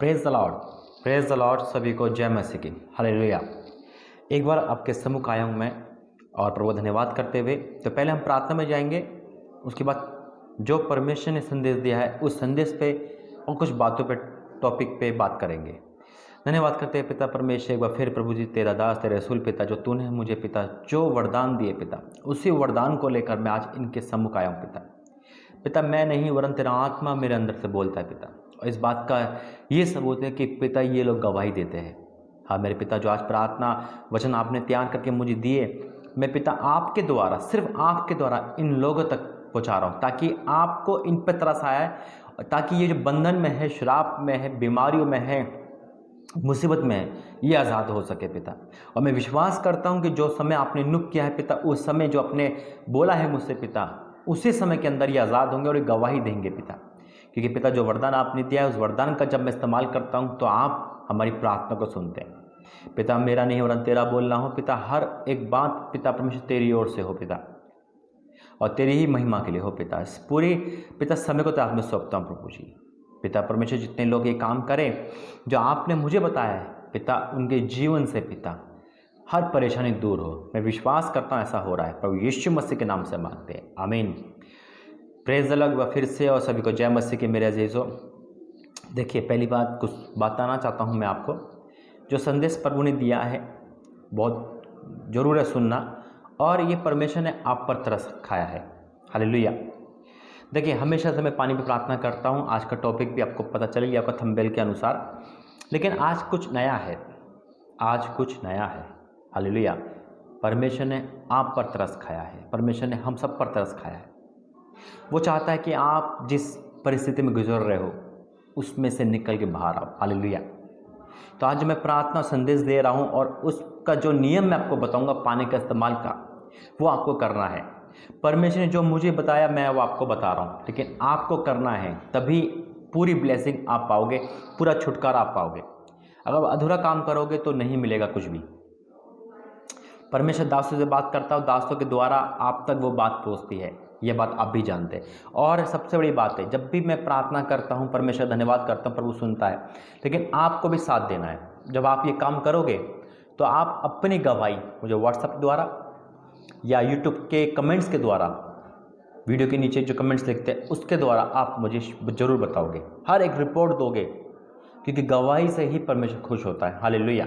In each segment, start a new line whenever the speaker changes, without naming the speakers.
Praise the Lord. सभी को जय मसीह की। हालेलुया। एक बार आपके सम्मुख आया हूँ मैं और प्रभु धन्यवाद करते हुए। तो पहले हम प्रार्थना में जाएंगे, उसके बाद जो परमेश्वर ने संदेश दिया है उस संदेश पे और कुछ बातों पे, टॉपिक पे बात करेंगे। धन्यवाद करते हैं पिता परमेश्वर, एक बार फिर प्रभु जी तेरा दास तेरे रसूल पिता, जो तूने मुझे पिता जो वरदान दिए पिता, उसी वरदान को लेकर मैं आज इनके सम्मुख आया हूँ पिता। मैं नहीं वरन तेरा आत्मा मेरे अंदर से बोलता है पिता। और इस बात का ये सबूत है कि पिता ये लोग गवाही देते हैं। हाँ मेरे पिता, जो आज प्रार्थना वचन आपने तैयार करके मुझे दिए, मैं पिता आपके द्वारा, सिर्फ आपके द्वारा इन लोगों तक पहुँचा रहा हूँ, ताकि आपको इन पर तरस आए, ताकि ये जो बंधन में है, श्राप में है, बीमारियों में है, मुसीबत में है, ये आज़ाद हो सके पिता। और मैं विश्वास करता हूँ कि जो समय आपने नुक किया है पिता, उस समय जो आपने बोला है मुझसे पिता, उसी समय के अंदर ये आज़ाद होंगे और ये गवाही देंगे पिता। क्योंकि पिता जो वरदान आपने दिया है, उस वरदान का जब मैं इस्तेमाल करता हूँ तो आप हमारी प्रार्थना को सुनते हैं पिता। मेरा नहीं वरन तेरा बोलना हो पिता। हर एक बात पिता परमेश्वर तेरी ओर से हो पिता, और तेरी ही महिमा के लिए हो पिता। इस पूरी पिता समय को तो आप में सौंपता हूँ प्रभु जी। पिता परमेश्वर जितने लोग ये काम करें जो आपने मुझे बताया है पिता, उनके जीवन से पिता हर परेशानी दूर हो। मैं विश्वास करता हूँ ऐसा हो रहा है। प्रभु यीशु मसीह के नाम से मांगते हैं, आमीन। Praise the Lord. व फिर से और सभी को जय मसीह के मेरे अजीजों। देखिए, पहली बात कुछ बताना चाहता हूँ मैं आपको। जो संदेश प्रभु ने दिया है बहुत ज़रूर है सुनना, और ये परमेश्वर ने आप पर तरस खाया है। हालेलुया। देखिए, हमेशा से मैं पानी पे प्रार्थना करता हूँ। आज का टॉपिक भी आपको पता चल गया आपका थंबनेल के अनुसार, लेकिन आज कुछ नया है। आज कुछ नया है। हालेलुया। परमेश्वर ने आप पर तरस खाया है। परमेश्वर ने हम सब पर तरस खाया है। वो चाहता है कि आप जिस परिस्थिति में गुजर रहे हो उसमें से निकल के बाहर आओ। हालेलुया। तो आज मैं प्रार्थना संदेश दे रहा हूँ, और उसका जो नियम मैं आपको बताऊँगा पानी का इस्तेमाल का, वो आपको करना है। परमेश्वर ने जो मुझे बताया मैं वो आपको बता रहा हूँ, लेकिन आपको करना है, तभी पूरी ब्लेसिंग आप पाओगे, पूरा छुटकारा आप पाओगे। अगर अधूरा काम करोगे तो नहीं मिलेगा कुछ भी। परमेश्वर दासों से बात करता हो, दासों के द्वारा आप तक वो बात पहुँचती है। यह बात आप भी जानते हैं। और सबसे बड़ी बात है, जब भी मैं प्रार्थना करता हूँ, परमेश्वर धन्यवाद करता हूँ, प्रभु सुनता है, लेकिन आपको भी साथ देना है। जब आप ये काम करोगे तो आप अपनी गवाही मुझे व्हाट्सएप द्वारा या यूट्यूब के कमेंट्स के द्वारा, वीडियो के नीचे जो कमेंट्स लिखते हैं उसके द्वारा आप मुझे ज़रूर बताओगे, हर एक रिपोर्ट दोगे, क्योंकि गवाही से ही परमेश्वर खुश होता है। हालेलुया।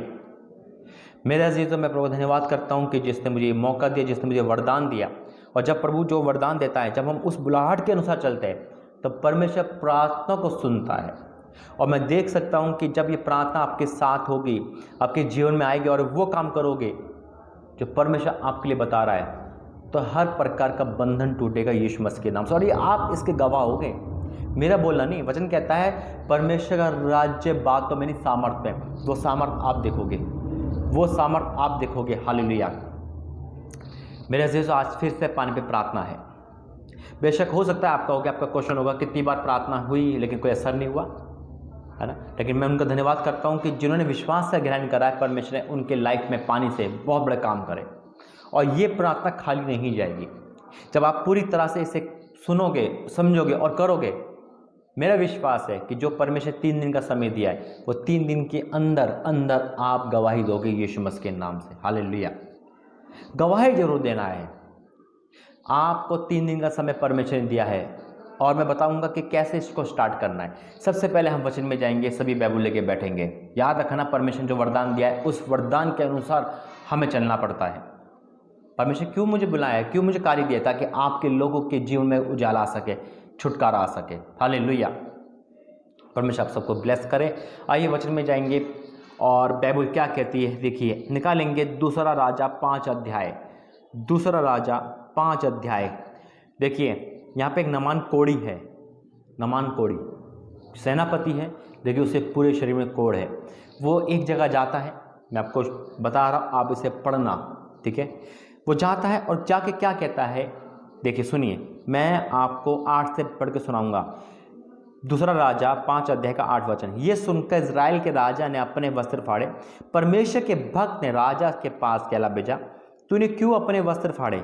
मेरे अजीजों, मैं प्रभु धन्यवाद करता हूँ कि जिसने मुझे ये मौका दिया, जिसने मुझे वरदान दिया। और जब प्रभु जो वरदान देता है, जब हम उस बुलाहट के अनुसार चलते हैं, तो परमेश्वर प्रार्थना को सुनता है। और मैं देख सकता हूँ कि जब ये प्रार्थना आपके साथ होगी, आपके जीवन में आएगी और वो काम करोगे जो परमेश्वर आपके लिए बता रहा है, तो हर प्रकार का बंधन टूटेगा यीशु मसीह के नाम से, और ये आप इसके गवाह होगे। मेरा बोलना नहीं, वचन कहता है परमेश्वर का राज्य बातों में नहीं सामर्थ्य में। वो सामर्थ्य आप देखोगे, वो सामर्थ्य आप देखोगे। हालेलुया। मेरे अजीजों, आज फिर से पानी पे प्रार्थना है। बेशक हो सकता है आपका क्वेश्चन होगा कितनी बार प्रार्थना हुई लेकिन कोई असर नहीं हुआ, है ना। लेकिन मैं उनका धन्यवाद करता हूँ कि जिन्होंने विश्वास से ग्रहण करा है, परमेश्वर ने उनके लाइफ में पानी से बहुत बड़ा काम करे। और ये प्रार्थना खाली नहीं जाएगी। जब आप पूरी तरह से इसे सुनोगे, समझोगे और करोगे, मेरा विश्वास है कि जो परमेश्वर 3 दिन का समय दिया है, वो 3 दिन के अंदर अंदर आप गवाही दोगे यीशु मसीह के नाम से। हालेलुया। गवाही जरूर देना है। आपको 3 दिन का समय परमेश्वर ने दिया है, और मैं बताऊंगा कि कैसे इसको स्टार्ट करना है। सबसे पहले हम वचन में जाएंगे, सभी बाइबल लेके बैठेंगे। याद रखना, परमेश्वर ने जो वरदान दिया है उस वरदान के अनुसार हमें चलना पड़ता है। परमेश्वर क्यों मुझे बुलाया है, क्यों मुझे कार्य दिया, ताकि आपके लोगों के जीवन में उजाला आ सके, छुटकारा आ सके। हालेलुया। परमेश्वर आप सबको ब्लेस करे। आइए वचन में जाएंगे, और बाइबल क्या कहती है देखिए, निकालेंगे दूसरा राजा 5 अध्याय। दूसरा राजा 5 अध्याय। देखिए, यहाँ पे एक नमान कोढ़ी है। नमान कोढ़ी सेनापति है, देखिए उसे पूरे शरीर में कोढ़ है। वो एक जगह जाता है, मैं आपको बता रहा हूँ, आप इसे पढ़ना, ठीक है। वो जाता है और जाके क्या कहता है, देखिए सुनिए, मैं आपको 8 से पढ़ के सुनाऊंगा। दूसरा राजा 5 अध्याय का 8 वचन। ये सुनकर इजराइल के राजा ने अपने वस्त्र फाड़े। परमेश्वर के भक्त ने राजा के पास कहला भेजा, तूने क्यों अपने वस्त्र फाड़े?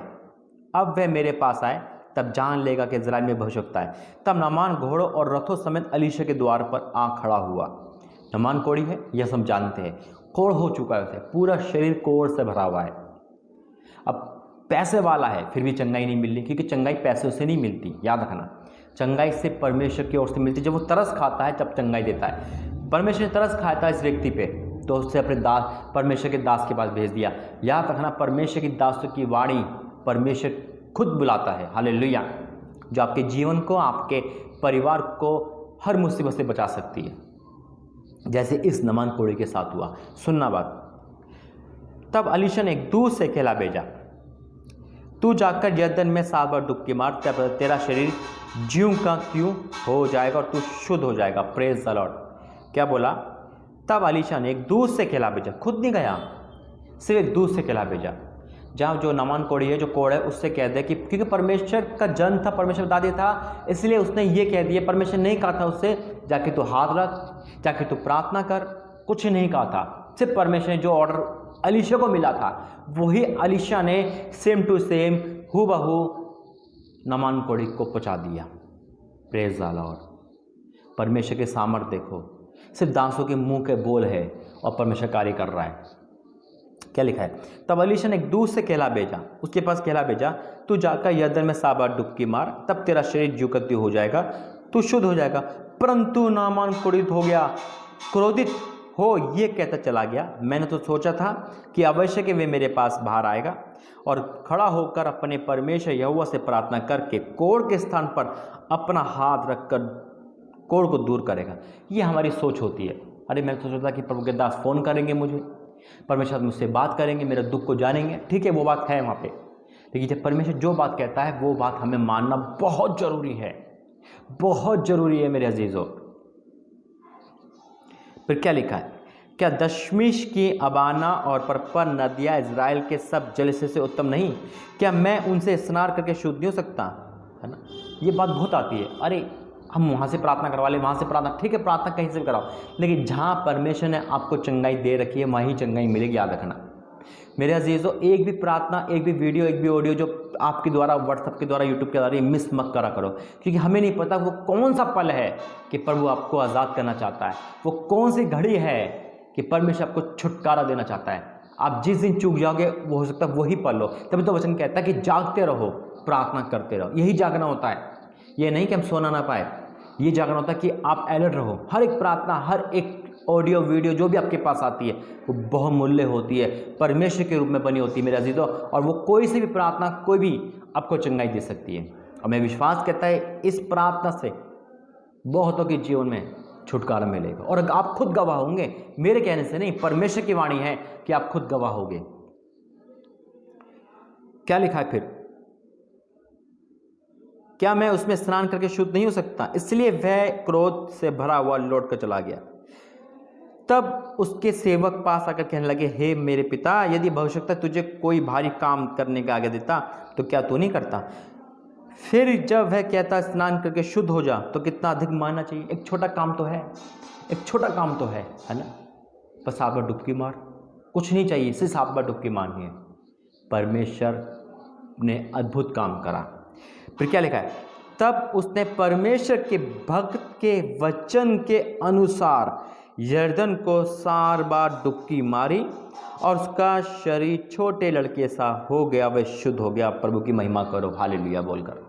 अब वह मेरे पास आए, तब जान लेगा कि इजराइल में भविष्यवक्ता है। तब नामान घोड़ों और रथों समेत अलीशा के द्वार पर आ खड़ा हुआ। नमान कोढ़ी है, यह हम जानते हैं, कोढ़ हो चुका है उसे, पूरा शरीर कोढ़ से भरा हुआ है। अब पैसे वाला है फिर भी चंगाई नहीं मिल रही, क्योंकि चंगाई पैसों से नहीं मिलती, याद रखना। चंगाई से परमेश्वर की ओर से मिलती। जब वो तरस खाता है तब चंगाई देता है। परमेश्वर ने तरस खाया था इस व्यक्ति पे, तो उससे अपने दास, परमेश्वर के दास के पास भेज दिया। याद रखना, परमेश्वर की दासों की वाणी परमेश्वर खुद बुलाता है। हालेलुया। जो आपके जीवन को, आपके परिवार को हर मुसीबत से बचा सकती है, जैसे इस नमान कोढ़ी के साथ हुआ। सुनना बात। तब अलीशा ने एक दूत से कहला भेजा, तू जाकर यरदन में 7 बार डुबकी मार, तब तेरा शरीर ज्यों का त्यों हो जाएगा और तू शुद्ध हो जाएगा। Praise the Lord. क्या बोला? तब अलीशा ने एक दूत से कहला भेजा, खुद नहीं गया, सिर्फ एक दूत से कहला भेजा। जहाँ जो नमान कोढ़ी है, जो कोढ़ है, उससे कह दे कि क्योंकि परमेश्वर का जन था, परमेश्वर बता दिया था, इसलिए उसने ये कह दिया। परमेश्वर नहीं कहा था उससे जाके तू हाथ रख, जाके तू प्रार्थना कर, कुछ नहीं कहा था। सिर्फ परमेश्वर ने जो ऑर्डर अलीशा को मिला था, वही अलीशा ने सेम टू सेम हूबहू नमान कोढ़ी को पहुंचा दिया। Praise the Lord. परमेश्वर के सामर्थ देखो, सिर्फ दासों के मुंह के बोल है और परमेश्वर कार्य कर रहा है। क्या लिखा है? तब अलीशा ने एक दूत से कहला भेजा, उसके पास कहला भेजा, तू जाकर यरदन में 7 बार डुबकी मार, तब तेरा शरीर ज्यों का त्यों हो जाएगा, तू शुद्ध हो जाएगा। परंतु नामान क्रोधित हो गया, क्रोधित हो ये कहता चला गया, मैंने तो सोचा था कि अवश्य कि वे मेरे पास बाहर आएगा और खड़ा होकर अपने परमेश्वर यहोवा से प्रार्थना करके कोढ़ के स्थान पर अपना हाथ रखकर कोढ़ को दूर करेगा। ये हमारी सोच होती है। अरे मैं तो सोचता कि प्रभु के दास फ़ोन करेंगे मुझे, परमेश्वर मुझसे बात करेंगे, मेरे दुख को जानेंगे। ठीक है, वो बात है वहाँ पे, लेकिन जब परमेश्वर जो बात कहता है वो बात हमें मानना बहुत ज़रूरी है, बहुत ज़रूरी है मेरे अजीज़ों। फिर क्या लिखा है? क्या दशमीश की अबाना और परपर नदियाँ इज़राइल के सब जलसे से उत्तम नहीं? क्या मैं उनसे स्नान करके शुद्ध नहीं हो सकता? है ना, ये बात बहुत आती है। अरे हम वहाँ से प्रार्थना करवा लें, वहाँ से प्रार्थना, ठीक है, प्रार्थना कहीं से भी कराओ, लेकिन जहाँ परमेश्वर ने आपको चंगाई दे रखी है वहीं चंगाई मिलेगी। याद रखना मेरे अजीज़ों, एक भी प्रार्थना, एक भी वीडियो, एक भी ऑडियो जो आपके द्वारा, व्हाट्सएप के द्वारा, यूट्यूब के द्वारा मिस मत करा करो, क्योंकि हमें नहीं पता वो कौन सा पल है कि प्रभु आपको आज़ाद करना चाहता है, वो कौन सी घड़ी है कि परमेश्वर आपको छुटकारा देना चाहता है। आप जिस दिन चूक जाओगे वो हो सकता है वही पल हो। तभी तो वचन कहता है कि जागते रहो, प्रार्थना करते रहो। यही जागना होता है, ये नहीं कि हम सोना ना पाए। ये जागना होता है कि आप अलर्ट रहो। हर एक प्रार्थना, हर एक ऑडियो वीडियो जो भी आपके पास आती है वो बहुमूल्य होती है, परमेश्वर के रूप में बनी होती है मेरे अजीजों, और वो कोई सी भी प्रार्थना, कोई भी आपको चंगाई दे सकती है। और मैं विश्वास करता है इस प्रार्थना से बहुतों के जीवन में छुटकारा मिलेगा। और आप खुद गवाह होंगे, मेरे कहने से नहीं, परमेश्वर की वाणी है कि आप खुद गवाह होंगे। क्या लिखा है फिर? क्या मैं उसमें स्नान करके शुद्ध नहीं हो सकता? इसलिए वह क्रोध से भरा हुआ लौट कर चला गया। तब उसके सेवक पास आकर कहने लगे, हे मेरे पिता, यदि भविष्यता तुझे कोई भारी काम करने का आगे देता तो क्या तू नहीं करता? फिर जब वह कहता स्नान करके शुद्ध हो जा, तो कितना अधिक मानना चाहिए। एक छोटा काम तो है, एक छोटा काम तो है ना, बस 7 बार डुबकी मार, कुछ नहीं चाहिए, सिर्फ 7 बार डुबकी मारनी है। परमेश्वर ने अद्भुत काम करा। फिर क्या लिखा है? तब उसने परमेश्वर के भक्त के वचन के अनुसार यरदन को 7 बार डुबकी मारी और उसका शरीर छोटे लड़के सा हो गया, वह शुद्ध हो गया। प्रभु की महिमा करो, हालेलुया बोलकर।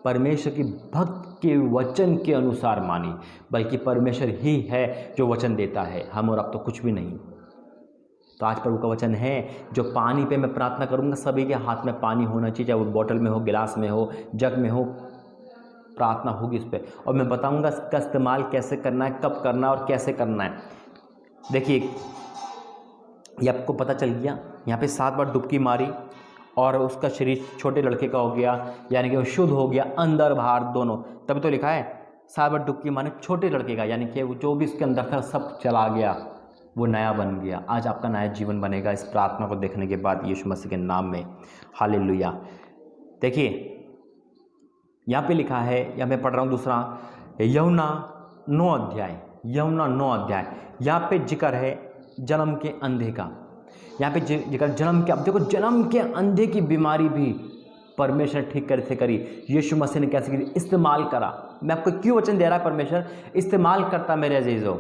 परमेश्वर की भक्त के वचन के अनुसार मानी, बल्कि परमेश्वर ही है जो वचन देता है, हम और अब तो कुछ भी नहीं। तो आज प्रभु का वचन है, जो पानी पे मैं प्रार्थना करूंगा, सभी के हाथ में पानी होना चाहिए, चाहे वो बोतल में हो, गिलास में हो, जग में हो, प्रार्थना होगी इस पर। और मैं बताऊंगा इसका इस्तेमाल कैसे करना है, कब करना है और कैसे करना है। देखिए, ये आपको पता चल गया, यहाँ पे 7 बार डुबकी मारी और उसका शरीर छोटे लड़के का हो गया, यानी कि वो शुद्ध हो गया, अंदर बाहर दोनों। तभी तो लिखा है 7 बार डुबकी मारे छोटे लड़के का, यानी कि वो जो भी उसके अंदर था सब चला गया, वो नया बन गया। आज आपका नया जीवन बनेगा इस प्रार्थना को देखने के बाद, यीशु मसीह के नाम में, हालेलुया। देखिए यहाँ पे लिखा है, यहाँ मैं पढ़ रहा हूँ दूसरा यूहन्ना 9 अध्याय, यूहन्ना 9 अध्याय। यहाँ पे जिक्र है जन्म के अंधे का, यहाँ पे जिक्र जन्म के। अब देखो, जन्म के अंधे की बीमारी भी परमेश्वर ठीक कैसे करी, यीशु मसीह ने कैसे करी, इस्तेमाल करा। मैं आपको क्यों वचन दे रहा है, परमेश्वर इस्तेमाल करता मेरे अजीजों।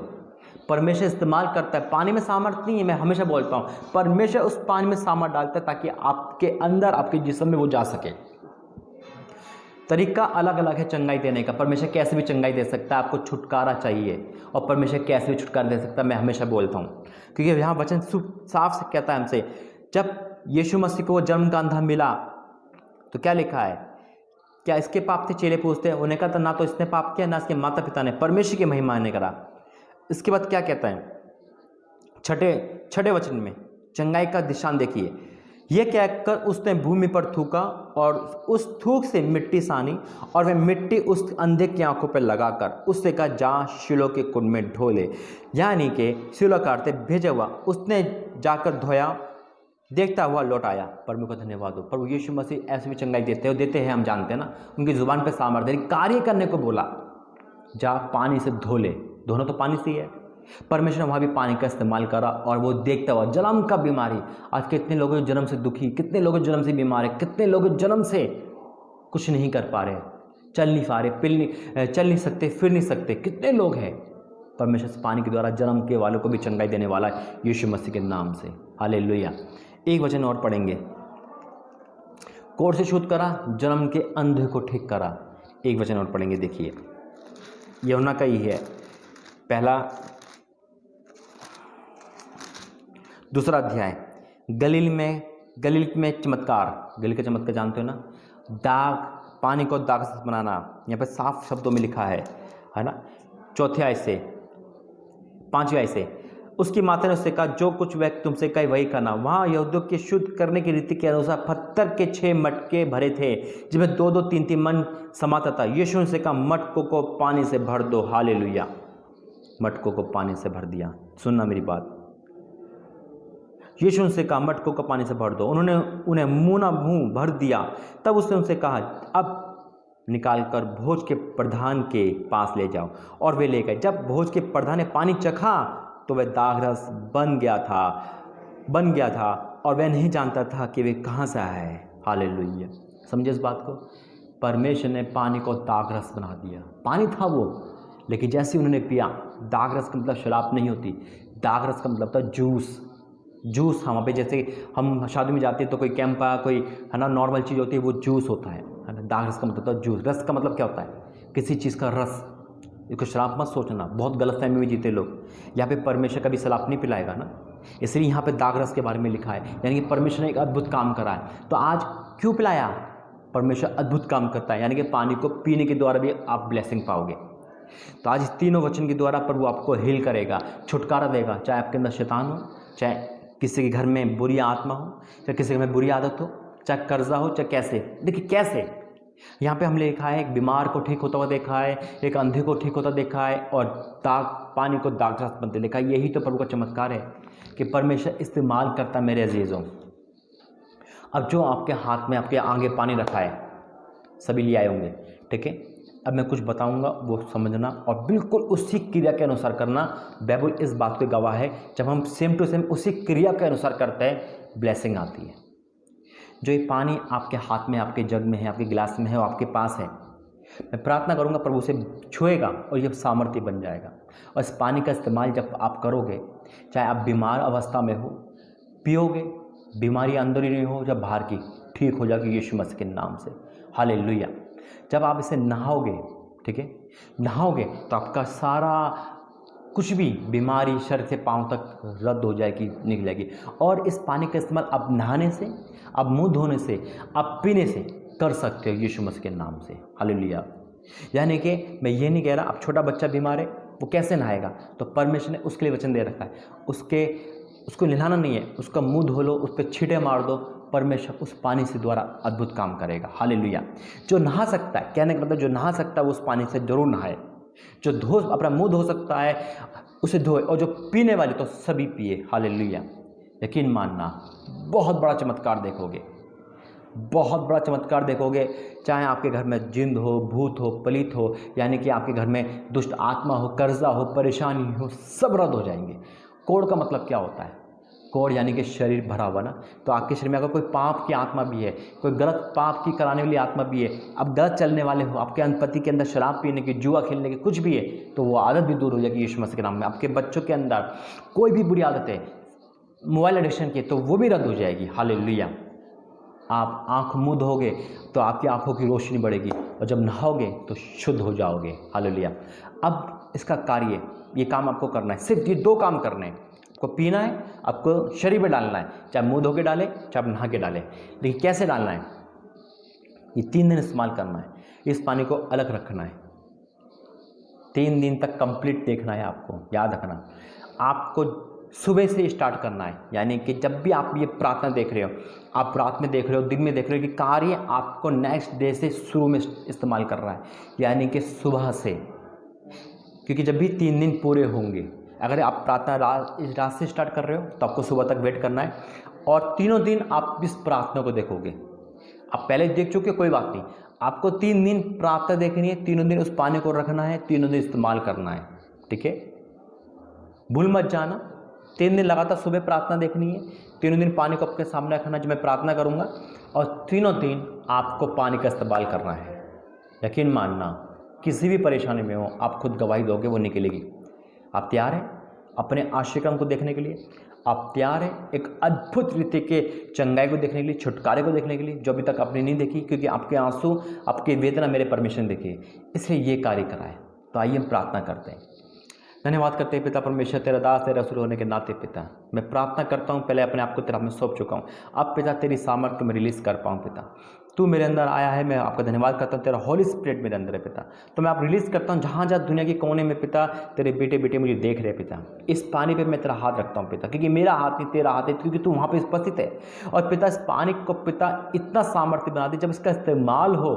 परमेश्वर इस्तेमाल करता है। पानी में सामर्थ्य नहीं है, मैं हमेशा बोलता हूँ, परमेश्वर उस पानी में सामर्थ्य डालता है ताकि आपके अंदर, आपके जिस्म में वो जा सके। तरीका अलग अलग है चंगाई देने का। परमेश्वर कैसे भी चंगाई दे सकता है, आपको छुटकारा चाहिए, और परमेश्वर कैसे भी छुटकारा दे सकता है, मैं हमेशा बोलता हूँ। क्योंकि यहाँ वचन साफ से कहता है हमसे, जब यीशु मसीह को वो जन्म का अंधा मिला तो क्या लिखा है, क्या इसके पाप थे? चेले पूछते हैं। उन्होंने कहा था ना तो इसने पाप किया, ना इसके माता पिता ने, परमेश्वर की महिमा ने करा। इसके बाद क्या कहता है छठे वचन में, चंगाई का निशान देखिए, ये कहकर उसने भूमि पर थूका और उस थूक से मिट्टी सानी, और वह मिट्टी उस अंधे की आंखों पर लगाकर उससे कहा, जा शिलो के कुंड में ढो ले। यानी कि शिलो का अर्थ है भेजा हुआ। उसने जाकर धोया, देखता हुआ लौट आया। प्रभु का धन्यवाद हो। प्रभु यीशु मसीह ऐसे भी चंगाई देते हैं, हम जानते हैं ना, उनकी जुबान पे सामर्थ्य, कार्य करने को बोला, जा पानी से धो ले। दोनों तो पानी से ही है। परमेश्वर ने वहाँ भी पानी का इस्तेमाल करा, और वो देखता हुआ जन्म का बीमारी। आज कितने लोग जन्म से दुखी, कितने लोग जन्म से बीमार है, कितने लोग जन्म से कुछ नहीं कर पा रहे, चल नहीं पा रहे, चल नहीं सकते, फिर नहीं सकते, कितने लोग हैं। परमेश्वर इस पानी के द्वारा जन्म के वालों को भी चंगाई देने वाला है यीशु मसीह के नाम से। हालेलुया। एक वचन और पढ़ेंगे, कोढ़ से शुद्ध करा, जन्म के अंधे को ठीक करा। एक वचन और पढ़ेंगे, देखिए यूहन्ना का ही है, दूसरा अध्याय। गलील में चमत्कार। गलील का चमत्कार जानते हो ना, दाग, पानी को दाग से बनाना, यहाँ पे साफ शब्दों में लिखा है ना। चौथे आय से 5वीं आय से, उसकी माता ने उससे कहा, जो कुछ वह तुमसे कहे वही करना। वहाँ यहूदियों के शुद्ध करने की रीति के अनुसार पत्थर के 6 मटके भरे थे, जिसमें 2-2, 3-3 मन समाता था। यीशु ने उससे कहा, मटकों को पानी से भर दो। हालेलुया। मटकों को पानी से भर दिया। सुनना मेरी बात, यीशु ने कहा, मटकों को पानी से भर दो। उन्होंने उन्हें मुंह भर दिया। तब उसने उनसे कहा, अब निकालकर भोज के प्रधान के पास ले जाओ। और वे ले गए। जब भोज के प्रधान ने पानी चखा तो वह दागरस बन गया था, और वह नहीं जानता था कि वे कहाँ से आया है। हालेलुया। समझे इस बात को? परमेश्वर ने पानी को दागरस बना दिया। पानी था वो, लेकिन जैसे उन्होंने पिया, दागरस का मतलब शराब नहीं होती, दागरस का मतलब था जूस। वहाँ पे जैसे हम शादी में जाते हैं तो कोई कैंपा, कोई है ना, नॉर्मल चीज़ होती है, वो जूस होता है ना। दागरस का मतलब था जूस। रस का मतलब क्या होता है? किसी चीज़ का रस। इसको शराब मत सोचना, बहुत गलतफहमी में जीते लोग। यहाँ पे परमेश्वर कभी शराब नहीं पिलाएगा ना, इसलिए यहाँ पे दागरस के बारे में लिखा है। यानी कि परमेश्वर ने एक अद्भुत काम करा है। तो आज क्यों पिलाया? परमेश्वर अद्भुत काम करता है, यानी कि पानी को पीने के द्वारा भी आप ब्लेसिंग पाओगे। तो आज इस तीनों वचन के द्वारा प्रभु आपको हील करेगा, छुटकारा देगा। चाहे आपके अंदर शैतान हो, चाहे किसी के घर में बुरी आत्मा हो, चाहे किसी के घर में बुरी आदत हो, चाहे कर्जा हो, चाहे कैसे। देखिए कैसे, यहाँ पे हमने लिखा है, एक बीमार को ठीक होता हुआ देखा है, एक अंधे को ठीक होता देखा है, और पानी को दागरस बनते देखा है। यही तो प्रभु का चमत्कार है कि परमेश्वर इस्तेमाल करता। मेरे अजीजों, अब जो आपके हाथ में, आपके आगे पानी रखा है, सभी ले आए होंगे, ठीक है। अब मैं कुछ बताऊंगा, वो समझना और बिल्कुल उसी क्रिया के अनुसार करना। बाइबल इस बात पे गवाह है, जब हम सेम टू सेम उसी क्रिया के अनुसार करते हैं, ब्लेसिंग आती है। जो ये पानी आपके हाथ में, आपके जग में है, आपके गिलास में है, वो आपके पास है, मैं प्रार्थना करूंगा प्रभु से छुएगा और ये सामर्थ्य बन जाएगा। और इस पानी का इस्तेमाल जब आप करोगे, चाहे आप बीमार अवस्था में हो, पियोगे, बीमारी अंदर ही नहीं हो, जब बाहर की ठीक हो जाएगी यीशु मसीह के नाम से। हालेलुया। जब आप इसे नहाओगे, ठीक है, नहाओगे तो आपका सारा कुछ भी बीमारी शरीर से पांव तक रद्द हो जाएगी, निकल जाएगी। और इस पानी का इस्तेमाल आप नहाने से, आप मुंह धोने से, आप पीने से कर सकते हो यीशु मसीह के नाम से। हालेलुया। यानी कि मैं ये नहीं कह रहा आप छोटा बच्चा बीमार है वो कैसे नहाएगा, तो परमेश्वर ने उसके लिए वचन दे रखा है, उसको नहलाना नहीं है, उसका मुंह धो लो, उस पर छींटे मार दो, परमेश्वर उस पानी से द्वारा अद्भुत काम करेगा। हालेलुया। जो नहा सकता है, कहने का मतलब जो नहा सकता है वो उस पानी से जरूर नहाए। जो अपना मुंह धो सकता है उसे धोए, और जो पीने वाले तो सभी पिए। हालेलुया। यकीन मानना, बहुत बड़ा चमत्कार देखोगे, बहुत बड़ा चमत्कार देखोगे। चाहे आपके घर में जिंद हो, भूत हो, पलीत हो, यानी कि आपके घर में दुष्ट आत्मा हो, कर्जा हो, परेशानी हो, सब रद्द हो जाएंगे। कोढ़ का मतलब क्या होता है? कोड़ यानी कि शरीर भरा हुआ ना, तो आपके शरीर में अगर कोई पाप की आत्मा भी है, कोई गलत पाप की कराने वाली आत्मा भी है, आप गलत चलने वाले हो, आपके पति के अंदर शराब पीने की, जुआ खेलने की कुछ भी है, तो वो आदत भी दूर हो जाएगी यीशु मसीह के नाम में। आपके बच्चों के अंदर कोई भी बुरी आदत है, मोबाइल एडिक्शन की, तो वो भी रद्द हो जाएगी। हालेलुया। आप आँख मूंद धोगे तो आपकी आँखों की रोशनी बढ़ेगी, और जब नहाओगे तो शुद्ध हो जाओगे। हालेलुया। अब इसका कार्य, ये काम आपको करना है, सिर्फ ये 2 काम करने हैं। आपको पीना है, आपको शरीर में डालना है, चाहे मुंह धो के डालें, चाहे आप नहा के डालें। लेकिन कैसे डालना है, ये 3 दिन इस्तेमाल करना है। इस पानी को अलग रखना है, 3 दिन तक कंप्लीट देखना है। आपको याद रखना, आपको सुबह से स्टार्ट करना है, यानी कि जब भी आप ये प्रार्थना देख रहे हो, आप रात में देख रहे हो, दिन में देख रहे हो, कि कार्य आपको नेक्स्ट डे से शुरू में इस्तेमाल कर रहा है, यानी कि सुबह से। क्योंकि जब भी 3 दिन पूरे होंगे, अगर आप प्रार्थना रात से स्टार्ट कर रहे हो तो आपको सुबह तक वेट करना है, और 3 दिन आप इस प्रार्थना को देखोगे। आप पहले देख चुके, कोई बात नहीं, आपको 3 दिन प्रार्थना देखनी है, 3 दिन उस पानी को रखना है, 3 दिन इस्तेमाल करना है। ठीक है, भूल मत जाना। 3 दिन लगातार सुबह प्रार्थना देखनी है, 3 दिन पानी को आपके सामने रखना है जो मैं प्रार्थना करूँगा, और 3 दिन आपको पानी का इस्तेमाल करना है। यकीन मानना, किसी भी परेशानी में हो, आप खुद गवाही दोगे, वो निकलेगी। आप तैयार हैं अपने आश्रयक्रम को देखने के लिए? आप तैयार हैं एक अद्भुत रीति के चंगाई को देखने के लिए, छुटकारे को देखने के लिए, जो अभी तक आपने नहीं देखी? क्योंकि आपके आंसू, आपकी वेदना मेरे परमेश्वर ने देखी, इसलिए ये कार्य कराए। तो आइए हम प्रार्थना करते हैं। धन्यवाद करते हैं पिता परमेश्वर, तेरा दास, तेरा शुरू होने के नाते पिता, मैं प्रार्थना करता हूँ, पहले अपने आप को तेरा में सौंप चुका हूँ। अब पिता तेरी सामर्थ्य को मैं रिलीज़ कर पाऊँ पिता, तू मेरे अंदर आया है, मैं आपका धन्यवाद करता हूँ। तेरा होली स्पिरिट मेरे अंदर है पिता, तो मैं आप रिलीज़ करता हूँ। जहाँ जहाँ दुनिया के कोने में पिता तेरे बेटे बेटे मुझे देख रहे पिता, इस पानी पे मैं तेरा हाथ रखता हूँ पिता, क्योंकि मेरा हाथ नहीं तेरा हाथ है, क्योंकि तू वहाँ पे उपस्थित है। और पिता इस पानी को पिता इतना सामर्थ्य बना दे, जब इसका इस्तेमाल हो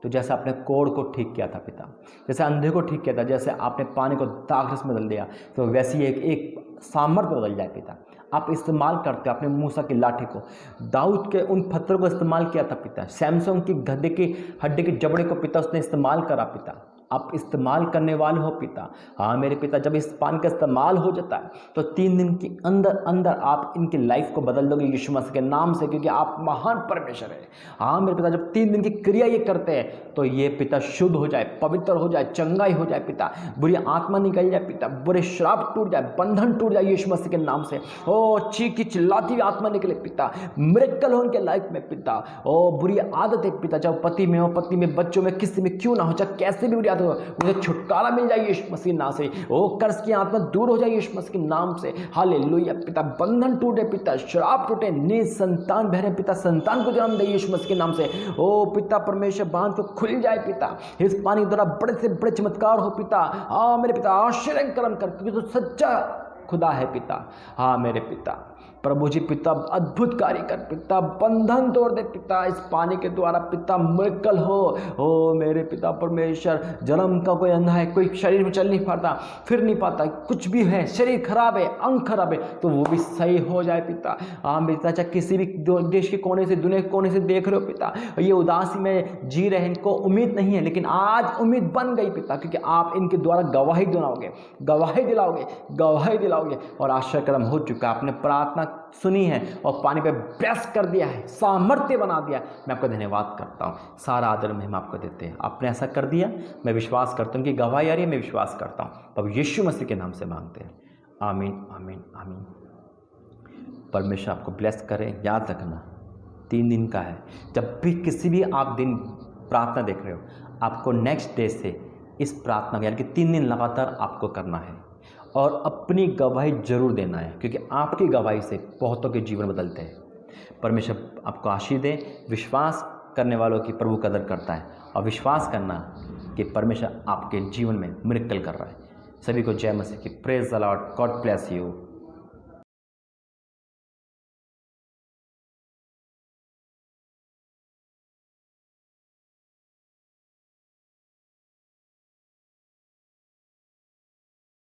तो जैसे आपने कोढ़ को ठीक किया था पिता, जैसे अंधे को ठीक किया था, जैसे आपने पानी को दाखरस में बदल दिया, तो वैसे ही एक सामर्थ्य बदल जाए पिता। आप इस्तेमाल करते हो अपने मूसा की लाठी को, दाऊद के उन पत्थरों को इस्तेमाल किया था पिता, सैमसंग की गधे की हड्डी के जबड़े को पिता उसने इस्तेमाल करा पिता। आप इस्तेमाल करने वाले हो पिता। हाँ मेरे पिता, जब इस पानी का इस्तेमाल हो जाता है तो 3 दिन के अंदर अंदर आप इनकी लाइफ को बदल दोगे यीशु मसीह के नाम से, क्योंकि आप महान परमेश्वर है। हाँ मेरे पिता, जब 3 दिन की क्रिया ये करते हैं तो ये पिता शुद्ध हो जाए, पवित्र हो जाए, चंगाई हो जाए पिता, बुरी आत्मा निकल जाए पिता, बुरे श्राप टूट जाए, बंधन टूट जाए यीशु मसीह के नाम से। ओ चीखी चिल्लाती हुई आत्मा निकले पिता, मिरेकल हो उनके लाइफ में पिता। ओ बुरी आदत है पिता, चाहे पति में हो, पत्नी में, बच्चों में, किसी में क्यों ना हो, चाहे कैसे भी बुरी आदत हो, मुझे छुटकारा मिल जाए यीशु मसीह नाम से। ओ कर्ज की आत्मा दूर हो जाए यीशु मसीह के नाम से। हालेलुया पिता, बंधन टूटे पिता, श्राप टूटे, निसंतान बहरे पिता, संतान को जन्म दे यीशु मसीह के नाम से। ओ पिता परमेश्वर, बांध को खुल जाए पिता, इस पानी द्वारा बड़े से बड़े चमत्कार हो पिता। हाँ मेरे पिता, आश्चर्य कर्म कर, क्योंकि तो सच्चा खुदा है पिता। हाँ मेरे पिता प्रभु जी पिता, अद्भुत कार्य कर पिता, बंधन तोड़ दे पिता, इस पानी के द्वारा पिता मिरेकल हो। ओ मेरे पिता परमेश्वर, जन्म का कोई अंधा है, कोई शरीर में चल नहीं पाता, फिर नहीं पाता, कुछ भी है, शरीर खराब है, अंग खराब है, तो वो भी सही हो जाए पिता। हाँ बेटा, चाहे किसी भी देश के कोने से, दुनिया के कोने से देख रहे हो पिता, ये उदासी में जी रहे हैं, इनको उम्मीद नहीं है, लेकिन आज उम्मीद बन गई पिता, क्योंकि आप इनके द्वारा गवाही दिलाओगे, गवाही दिलाओगे, गवाही दिलाओगे। और आश्चर्य कर्म हो चुका, आपने प्रार्थना सुनी है और पानी पे ब्लेस कर दिया है, सामर्थ्य बना दिया। मैं आपका धन्यवाद करता हूँ, सारा आदर महिमा आपको देते हैं। आपने ऐसा कर दिया, मैं विश्वास करता हूँ कि गवाही आ रही है, मैं विश्वास करता हूँ। अब यीशु मसीह के नाम से मांगते हैं, आमीन आमीन आमीन। परमेश्वर आपको ब्लेस करें। याद रखना 3 दिन का है, जब भी किसी भी आप दिन प्रार्थना देख रहे हो, आपको नेक्स्ट डे से इस प्रार्थना यानी कि 3 दिन लगातार आपको करना है, और अपनी गवाही जरूर देना है, क्योंकि आपकी गवाही से बहुतों के जीवन बदलते हैं। परमेश्वर आपको आशीष दे। विश्वास करने वालों की प्रभु कदर करता है, और विश्वास करना कि परमेश्वर आपके जीवन में मिरेकल कर रहा है। सभी को जय मसीह की। Praise the Lord. God bless you.